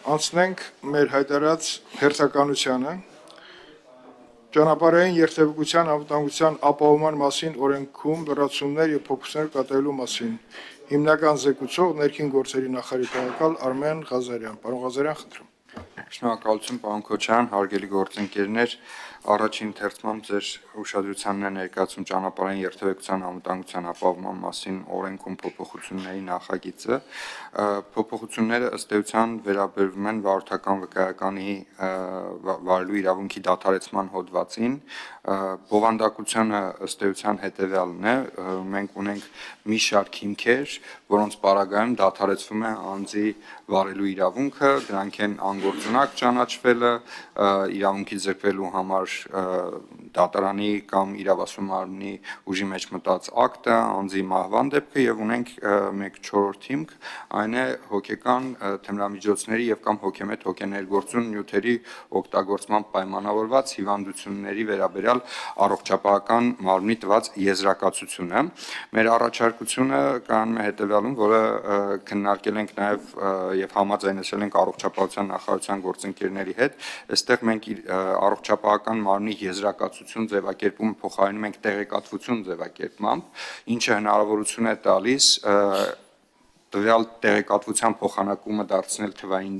Անցնենք մեր հայտարարած հերթականությանը ճանապարհային երթևեկության անվտանգության ապահովման մասին օրենքում լրացումներ եւ փոփոխություններ կատարելու մասին հիմնական զեկուցող ներքին գործերի նախարարի տեղակալ Արմեն Ղազարյան։ Պարոն Ղազարյան, խնդրում։ Շնորհակալություն, պարոն Քոչարյան, հարգելի գործընկերներ, առաջին թերթմամբ ձեր ուշադրությանն է ներկայացում ճանապարհային երթևեկության անվտանգության ապահովման մասին օրենքում փոփոխությունների նախագիծը։ Փոփոխությունները ըստ էության վերաբերվում են վարորդական վկայականի վարելու իրավունքի դադարեցման հոդվածին։ Բովանդակությունը ըստ էության հետևյալն է. մենք ունենք մի շարք հիմքեր, որոնց պարագայում դադարեցվում է անձի վարելու իրավունքը, դրանք են անգործունակ ճանաչվելը, իրավունքի ձգվելու համար դատարանի կամ իրավասու մարմնի ուժի մեջ մտած ակտը, անձի մահվան դեպքը եւ ունենք մեկ 4-րդ հիմք, այն է հոգեկան թմրամիջոցների եւ կամ հոգեմետ հոգեներգործուն նյութերի օգտագործման պայմանավորված հիվանդությունների վերաբերյալ առողջապահական մարմնի տված եզրակացությունը։ Մեր առաջարկությունը կանում է հետևյալում, որը քննարկել ենք նաեւ եւ համաձայնեցել ենք առողջապահության նախարարության գործընկերների հետ, այստեղ մենք առողջապահական մարմնի եզրակացություն ձևակերպումը փոխարինում ենք տեղեկատվություն ձևակերպմամբ, ինչը հնարավորություն է տալիս տվյալ տեղեկատվության փոխանակումը դարձնել թվային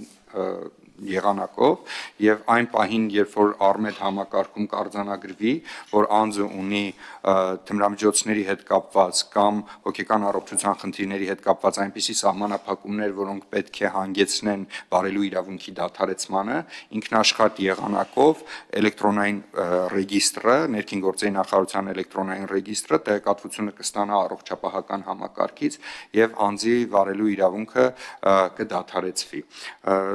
եղանակով եւ այն պահին, երբ որ Արմեդ համակարգում կարձանագրվի, որ անձը ունի թմրամիջոցների հետ կապված կամ հոգեկան առողջության խնդիրների հետ կապված այնպիսի սահմանափակումներ, որոնք պետք է հանգեցնեն վարելու իրավունքի դադարեցմանը, ինքնաշխատ եղանակով էլեկտրոնային ռեգիստրը, ներքին գործերի նախարարության էլեկտրոնային ռեգիստրը տեղեկատվությունը կստանա առողջապահական համակարգից եւ անձի վարելու իրավունքը կդադարեցվի։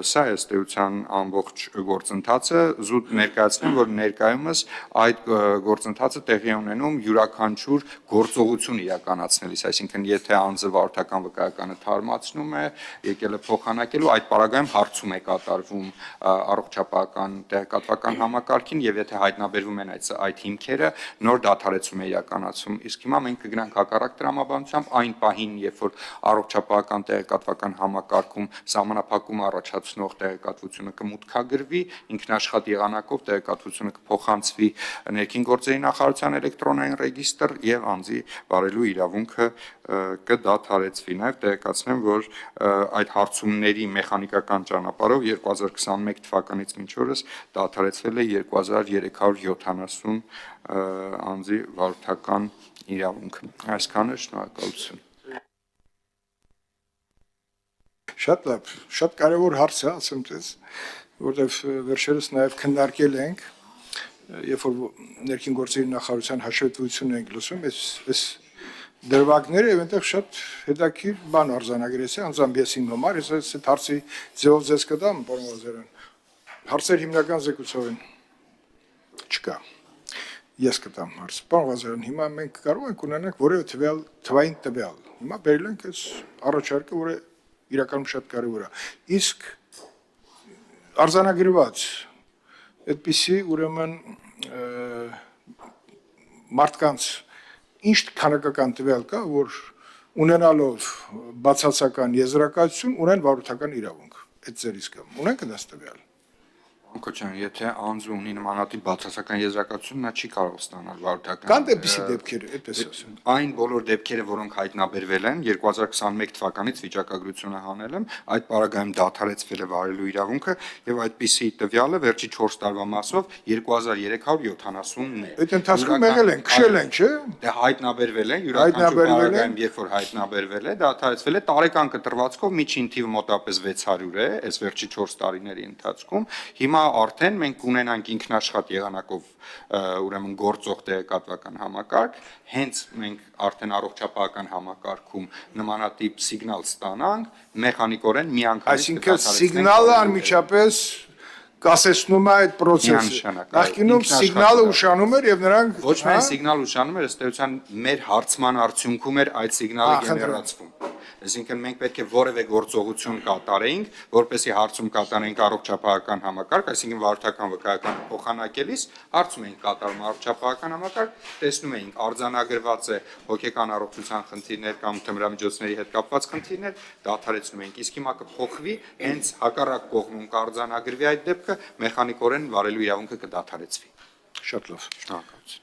Սա է ըստ ամբողջ գործընթացը, զուտ ներկայացնեմ, որ ներկայումս այդ գործընթացը տեղի ունենում յուրաքանչյուր գործողություն իրականացնելիս, այսինքն եթե անձը վարորդական վկայականը թարմացնում է, եկել է փոխանակելու, այդ պարագայում հարցում է կատարվում առողջապահական տեղեկատվական համակարգին եւ եթե հայտնաբերվում են այդ հիմքերը, նոր դադարեցում է իրականացում։ Իսկ հիմա մենք կգնանք հակառակ տրամաբանությամբ այն պահին, երբ որ առողջապահական տեղեկատվական համակարգում սահմանափակում առաջացնող տեղեկատվությունը կմուտքագրվի, ինքնաշխատ եղանակով տեղեկատվությունը կփոխանցվի ներքին գործերի նախարարության էլեկտրոնային ռեգիստր եւ անձի վարելու իրավունքը կդադարեցվի։ Նաեւ տեղեկացնեմ, որ այդ հարցումների մեխանիկական ճանապարհով 2021 թվականից մինչ օրս դադարեցվել է 2370 անձի վարորդական իրավունքը։ Այսքանը, շնորհակալություն։ Շատ լավ, շատ կարևոր հարց է, ասեմ ձեզ, որտեղ վերջերս նաև քննարկել ենք, երբ որ ներքին գործերի նախարարության հաշվետվությունն ենք լսում, այս դրվագները եւ այնտեղ շատ հետաքրքիր բան արձանագրեցի, անձամբ ես իմ համար, ես այդ հարցի ձևով ձեզ կտամ, պարոն Ղազարյան։ Հարցեր հիմնական զեկուցող են։ Չկա։ Ես կտամ հարց։ Պարոն Ղազարյան, հիմա մենք կարող ենք ունենանք որևէ թվային տվյալ։ Հիմա բերել ենք այս առաջարկը, որը իրականում շատ կարևոր է։ Իսկ արձանագրված այդպիսի ուրեմն մարդկանց ինչ քանակական տվյալ կա, որ ունենալով բացասական եզրակացություն ունեն վարորդական իրավունք։ Այդ ձեր իսկ ունենք դա տվյալ։ Քոչարյան, եթե անձը ունի նմանատիպ բացասական եզրակացություն, նա չի կարող ստանալ վարորդական։ Կան այդպիսի դեպքեր, այդպես ասեմ։ Այն բոլոր դեպքերը, որոնք հայտնաբերվել են 2021 թվականից վիճակագրությունը հանել եմ, այդ պարագայում դադարեցվել է վարելու իրավունքը եւ այդպիսի տվյալը վերջի 4 տարվա մասով 2370-ն է։ Այդ ընթացքում եղել են, քշել են, չէ՞։ Դե հայտնաբերվել են, յուրաքանչյուր պարագայում, երբ որ հայտնաբերվել է, դադարեցվել է տարեկան կտրվածքով միջին թիվը մոտավորապես 600 է, այս վերջի 4 տարիների ընթացքում։ Հիմա արդեն մենք ունենանք ինքնաշխատ եղանակով ուրեմն գործող տեղեկատվական համակարգ, հենց մենք արդեն առողջապահական համակարգում նմանատիպ սիգնալ ստանանք, մեխանիկորեն միանգամից այսինքն սիգնալը անմիջապես կասեցնում է այդ process-ը։ Նախկինում սիգնալը ուշանում էր եւ նրանք ոչ միայն սիգնալ ուշանում էր, ըստ էության մեր հարցման արդյունքում էր այդ սիգնալը գեներացվում։ Այսինքն մենք պետք է որևէ գործողություն կատարեինք, որպեսզի հարցում կատարենք առողջապահական համակարգ, այսինքն վարորդական վկայականը փոխանակելիս հարցում էինք կատարում առողջապահական համակարգ, տեսնում էինք արձանագրված է հոգեկան առողջության խնդիրներ կամ թմրամիջոցների հետ կապված խնդիրներ, դադարեցնում էինք, իսկ հիմա կփոխվի, հենց հակառակ կողմում կարձանագրվի այդ դեպքը, մեխանիկորեն վարելու իրավունքը կդադարեցվի։ Շատ լավ։ Շնորհակալություն։